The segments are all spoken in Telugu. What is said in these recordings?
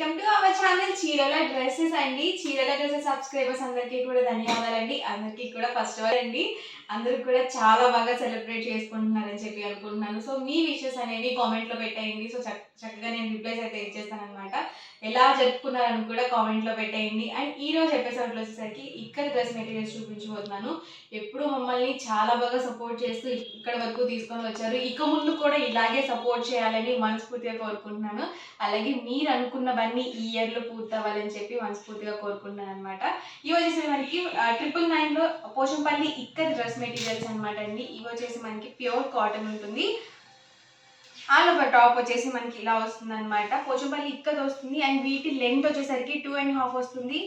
వెల్కమ్ టు అవర్ ఛానల్ చీరల డ్రెస్సెస్ అండి. చీరల డ్రెస్సెస్ సబ్స్క్రైబర్స్ అందరికీ కూడా ధన్యవాదాలండి. అందరికీ కూడా ఫస్ట్ ఆఫ్ ఆల్ అండి, అందరూ కూడా చాలా బాగా సెలబ్రేట్ చేసుకుంటున్నారని చెప్పి అనుకుంటున్నాను. సో మీ విషెస్ అనేవి కామెంట్లో పెట్టేయండి. సో చక్కగా నేను రిప్లైస్ అయితే ఇచ్చేస్తాను అనమాట. ఎలా జరుపుకున్నారని కూడా కామెంట్లో పెట్టేయండి. అండ్ ఈ రోజు ఎపిసోడ్లో వచ్చేసరికి ఇక్కడ డ్రెస్ మెటీరియల్స్ చూపించబోతున్నాను. ఎప్పుడు మమ్మల్ని చాలా బాగా సపోర్ట్ చేస్తూ ఇక్కడ వరకు తీసుకొని వచ్చారు. ఇక ముందు కూడా ఇలాగే సపోర్ట్ చేయాలని మనస్ఫూర్తిగా కోరుకుంటున్నాను. అలాగే మీరు అనుకున్నవన్నీ ఈ ఇయర్లో పూర్తవ్వాలని చెప్పి మనస్ఫూర్తిగా కోరుకుంటున్నాను అనమాట. ఇవి వచ్చేసి మనకి 999లో పోచంపల్లి ఇక్కడ డ్రెస్ మెటీరియల్స్ అనమాట అండి. ఇవి వచ్చేసి మనకి ప్యూర్ కాటన్ ఉంటుంది. ఆల్ ఓవర్ టాప్ వచ్చేసి మనకి ఇలా వస్తుంది అనమాట. పోచంపల్లి ఇక్కత్ వస్తుంది. అండ్ వీటి లెంత్ వచ్చేసరికి 2.5 వస్తుంది.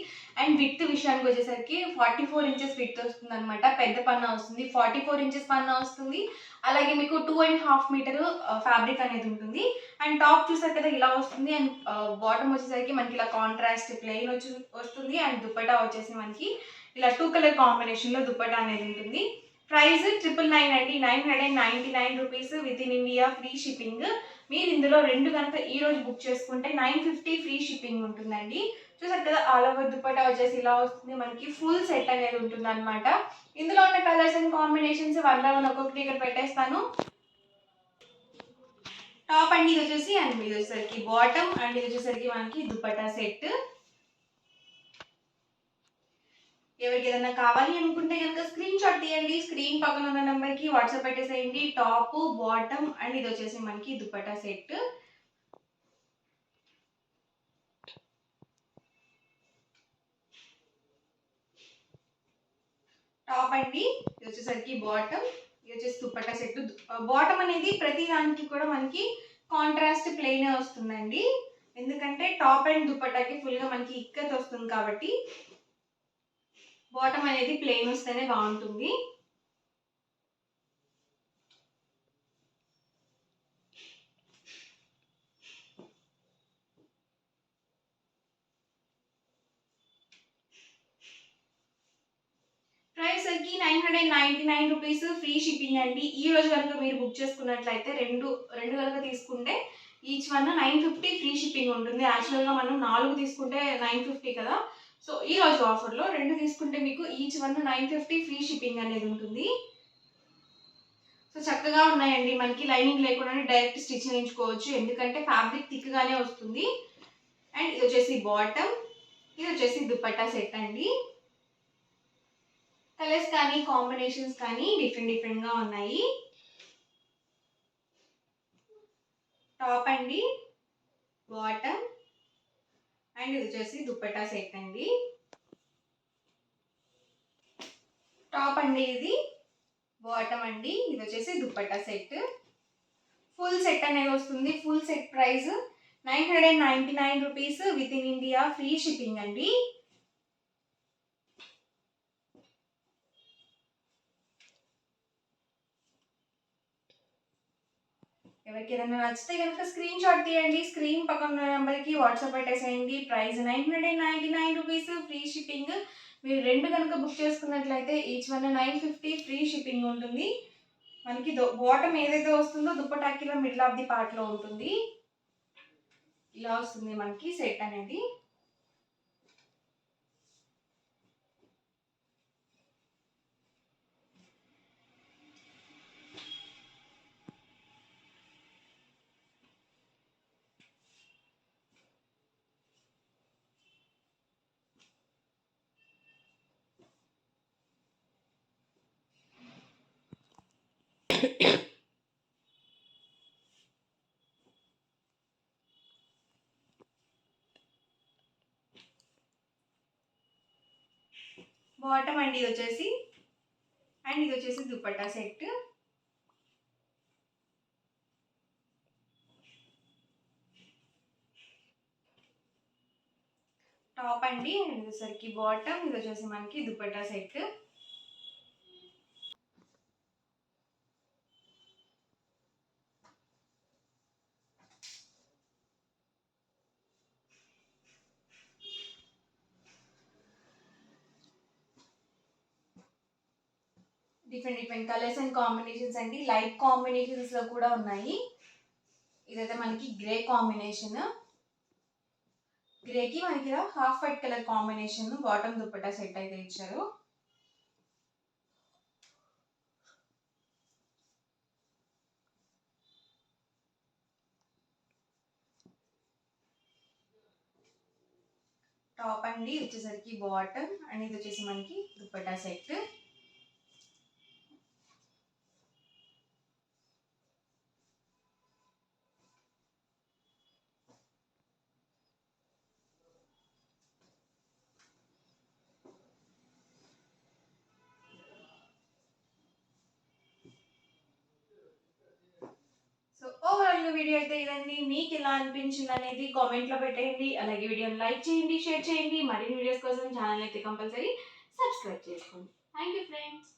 అండ్ విత్ విషయానికి వచ్చేసరికి 44 ఇంచెస్ విత్ వస్తుంది అనమాట. పెద్ద పన్నా వస్తుంది. 44 ఇంచెస్ పన్నా వస్తుంది. అలాగే మీకు 2.5 మీటర్ ఫ్యాబ్రిక్ అనేది ఉంటుంది. అండ్ టాప్ చూసారు కదా ఇలా వస్తుంది. అండ్ బాటమ్ వచ్చేసరికి మనకి ఇలా కాంట్రాస్ట్ ప్లెయిన్ వస్తుంది. అండ్ దుపట్టా వచ్చేసి మనకి ఇలా 2 కలర్ కాంబినేషన్లో దుపట్టా అనేది ఉంటుంది. ప్రైస్ 999 అండి. 999 rupees with in India free shipping. మీరు ఇందులో రెండు కనుక ఈ రోజు బుక్ చేసుకుంటే 950 ఫ్రీ షిప్పింగ్ ఉంటుందండి. చూసారు కదా ఆల్ ఓవర్ దుపట్టా వచ్చేసి ఇలా వస్తుంది. మనకి ఫుల్ సెట్ అనేది ఉంటుంది అనమాట. ఇందులో ఉన్న colours and combinations one by one ఒక్కొక్కటి ఇక్కడ పెట్టేస్తాను. టాప్ అండి ఇది వచ్చేసి, అండ్ ఇది వచ్చేసరికి బాటమ్, అండ్ ఇది వచ్చేసరికి మనకి దుపట్టా సెట్. ఎవరికి ఏదైనా కావాలి అనుకుంటే కనుక స్క్రీన్ షాట్ తీయండి. స్క్రీన్ పక్కన ఉన్న నెంబర్కి వాట్సాప్ పెట్టేసేయండి. టాప్, బాటమ్, అండ్ ఇది వచ్చేసి మనకి దుపట్టా సెట్. టాప్ అండి ఇది వచ్చేసరికి బాటమ్, ఇది వచ్చేసి దుపట్టా సెట్. బాటమ్ అనేది ప్రతి దానికి కూడా మనకి కాంట్రాస్ట్ ప్లెయిన్ వస్తుందండి. ఎందుకంటే టాప్ అండ్ దుపట్టాకి ఫుల్గా మనకి ఇక్కత్ వస్తుంది కాబట్టి బాటమ్ అనేది ప్లెయిన్ వస్తేనే బాగుంటుంది. ప్రైస్ వచ్చి 999 రూపీస్ ఫ్రీ షిప్పింగ్ అండి. ఈ రోజు కనుక మీరు బుక్ చేసుకున్నట్లయితే రెండు కనుక తీసుకుంటే ఈచ్ వన్ 950 ఫ్రీ షిప్పింగ్ ఉంటుంది. యాక్చువల్గా మనం 4 తీసుకుంటే 950 కదా. సో ఈ రోజు ఆఫర్లో 2 తీసుకుంటే మీకు ఈచ్ వన్ 950 ఫ్రీ షిప్పింగ్ అనేది ఉంటుంది. సో చక్కగా ఉన్నాయండి. మనకి లైనింగ్ లేకుండానే డైరెక్ట్ స్టిచ్ చేయించుకోవచ్చు. ఎందుకంటే ఫ్యాబ్రిక్ థిక్గానే వస్తుంది. అండ్ ఇది వచ్చేసి బాటమ్, ఇది వచ్చేసి దుపట్టా సెట్ అండి. కలర్స్ కానీ కాంబినేషన్స్ కానీ డిఫరెంట్గా ఉన్నాయి. టాప్ అండి, బాటమ్, అండ్ ఇది వచ్చేసి దుపట్టా సెట్ అండి. టాప్ అండి ఇది, బాటమ్ అండి, ఇది వచ్చేసి దుపట్టా సెట్. ఫుల్ సెట్ అనేది వస్తుంది. Full set price 999 rupees with in India free shipping అండి. ఎవరికి ఏదైనా నచ్చితే కనుక స్క్రీన్ షాట్ తీయండి. స్క్రీన్ పక్కన నెంబర్కి వాట్సాప్ పెట్టేసేయండి. Price 999 rupees free shipping. మీరు రెండు కనుక బుక్ చేసుకున్నట్లయితే ఈచ్ వన్ 950 ఫ్రీ షిప్పింగ్ ఉంటుంది. మనకి బాటమ్ ఏదైతే వస్తుందో దుపట్టాకి మిడిల్ ఆఫ్ ది పార్ట్లో ఉంటుంది. ఇలా వస్తుంది మనకి సెట్ అనేది. బాటమ్ అండి ఇది వచ్చేసి, అండ్ ఇది వచ్చేసి దుపట్టా సెట్. టాప్ అండి, అండ్ ఇది వచ్చేసరికి బాటమ్, ఇది వచ్చేసి మనకి dupatta set. Different colours and combinations అండి. లైట్ కాంబినేషన్స్లో కూడా ఉన్నాయి. ఇదైతే మనకి గ్రే కాంబినేషన్. గ్రేకి మనకి ఇలా half white colour combination bottom dupatta set అయితే ఇచ్చారు. టాప్ అండి వచ్చేసరికి బాటమ్ అండ్ ఇది వచ్చేసి మనకి దుపట్టా సెట్. సో ఓవరాల్ గా వీడియో అయితే ఇదండి. మీకు ఎలా అనిపించింది అనేది కామెంట్ లో పెట్టేయండి. అలాగే వీడియోని లైక్ చేయండి, షేర్ చేయండి. మరిన్ని వీడియోస్ కోసం ఛానల్ అయితే కంపల్సరీ సబ్స్క్రైబ్ చేసుకోండి. Thank you friends.